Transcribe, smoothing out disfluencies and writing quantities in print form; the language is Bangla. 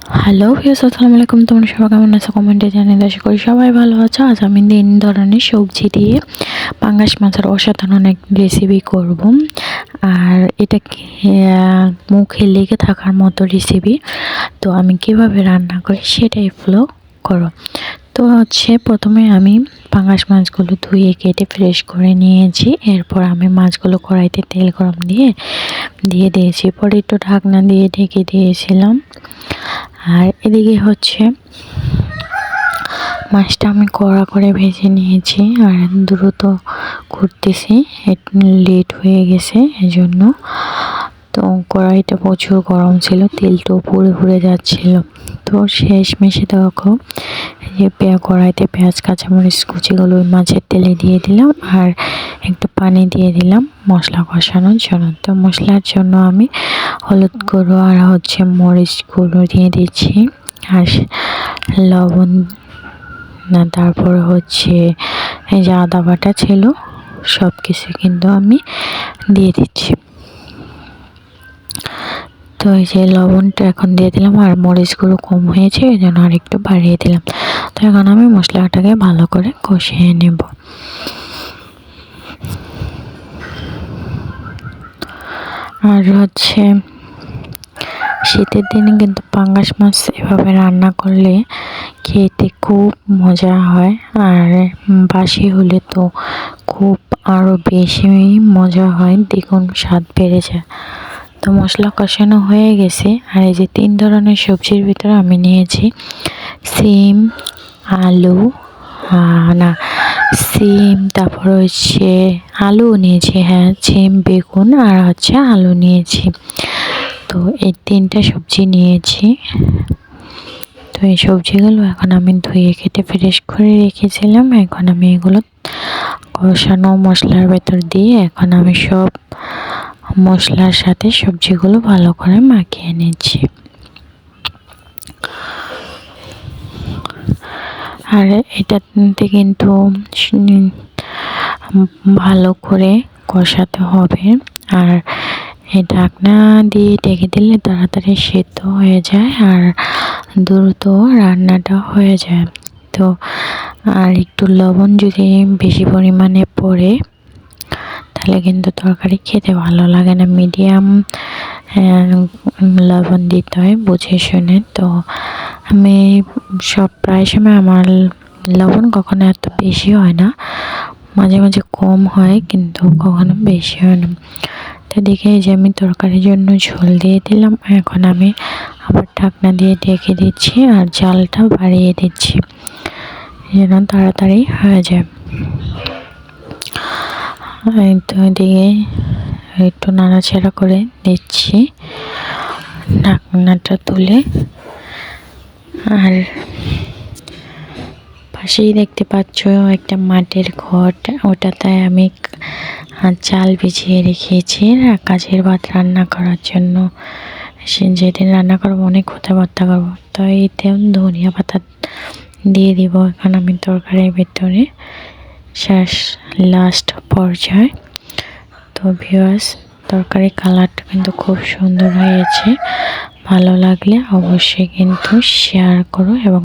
হ্যালো ভিউয়ার্স, আসসালামু আলাইকুম। তোমরা সবাই কেমন আছো? কমেন্টে জানিয়ে আশা করি সবাই ভালো আছো। আজ আমি 3 ধরনের সবজি দিয়ে পাঙ্গাস মাছের অসাধারণ এক রেসিপি করব। আর এটা মুখে লেগে থাকার মতো রেসিপি। তো আমি কিভাবে রান্না করি সেটাই ফলো করো। তো প্রথমে আমি পাঙ্গাস মাছগুলো ধুয়ে কেটে ফ্রেশ করে নিয়েছি। এরপর আমি মাছগুলো কড়াইতে তেল গরম দিয়ে দিয়েছি। পরে একটু ঢাকনা দিয়ে ঢেকে দিয়েছিলাম। আর এদিকে মাছটা আমি কড়া করে ভেজে নিয়েছি। আর দ্রুত করতেছি, লেট হয়ে গেছে এজন্য। তো কড়াইটা প্রচুর গরম ছিল, তেলটাও পুড়ে যাচ্ছিল। তো শেষমেশে দেখো যে কড়াইতে পেঁয়াজ কাঁচামরিচ কুচিগুলো মাছের তেলে দিয়ে দিলাম। আর একটু পানি দিয়ে দিলাম মশলা কষানোর জন্য। তো মশলার জন্য আমি হলুদ গুঁড়ো আর মরিচ গুঁড়ো দিয়ে দিচ্ছি। আর লবণ, তারপরে এই যে আদা বাটা ছিল সব কিছু কিন্তু আমি দিয়ে দিচ্ছি। তো এই যে লবণটা এখন দিয়ে দিলাম। আর মরিচগুলো কম হয়েছে এই জন্য আর একটু বাড়িয়ে দিলাম। তো এখন আমি মশলাটাকে ভালো করে কষিয়ে নেব। আর শীতের দিনে কিন্তু পাঙ্গাস মাছ এভাবে রান্না করলে খেতে খুব মজা হয়। আর বাসি হলে তো খুব আরও বেশি মজা হয়, দ্বিগুণ স্বাদ বেড়ে যায়। তো মশলা কষানো হয়ে গেছে। আর এই যে 3 ধরনের সবজির ভিতরে আমি নিয়েছি সিম, আলু, সিম, তারপর আলু নিয়েছি, সিম, বেগুন আর আলু নিয়েছি। তো এই 3টা সবজি নিয়েছি। তো এই সবজিগুলো এখন আমি ধুয়ে কেটে ফ্রেশ করে রেখেছিলাম। এখন আমি এগুলো কষানো মশলার ভেতর দিয়ে এখন আমি সব মশলার সাথে সবজিগুলো ভালো করে মাখিয়ে নিচ্ছি। আর এটাতে কিন্তু ভালো করে কষাতে হবে। আর এই ঢাকনা দিয়ে ঢেকে দিলে তাড়াতাড়ি সেদ্ধ হয়ে যায় আর দ্রুত রান্নাটা হয়ে যায়। তো আর একটু লবণ যদি বেশি পরিমাণে পড়ে তাহলে কিন্তু তরকারি খেতে ভালো লাগে না। মিডিয়াম লবণ দিতে হয় বুঝে শুনে। তো আমি প্রায় সময় আমার লবণ কখনো এত বেশি হয় না, মাঝে মাঝে কম হয় কিন্তু কখনো বেশি হয় না। তো দেখে যে আমি তরকারির জন্য ঝোল দিয়ে দিলাম। এখন আমি আবার ঢাকনা দিয়ে ঢেকে দিচ্ছি আর জালটা বাড়িয়ে দিচ্ছি যেন তাড়াতাড়ি হয়ে যায়। তো এদিকে একটু নাড়াচাড়া করে দিচ্ছি ঢাকনাটা তুলে। আর পাশেই দেখতে পাচ্ছ একটা মাটির ঘট, ওটাতে আমি চাল ভিজিয়ে রেখেছি কাজের ভাত রান্না করার জন্য। যেদিন রান্না করবো অনেক কথাবার্তা করবো। তো এতে ধনিয়া পাতা দিয়ে দিব এখন আমি তরকারির ভেতরে লাস্ট পর্যায়ে। তো ভিউয়ার্স, তরকারির কালারটা কিন্তু খুব সুন্দর হয়েছে। ভালো লাগলে অবশ্যই কিন্তু শেয়ার করো এবং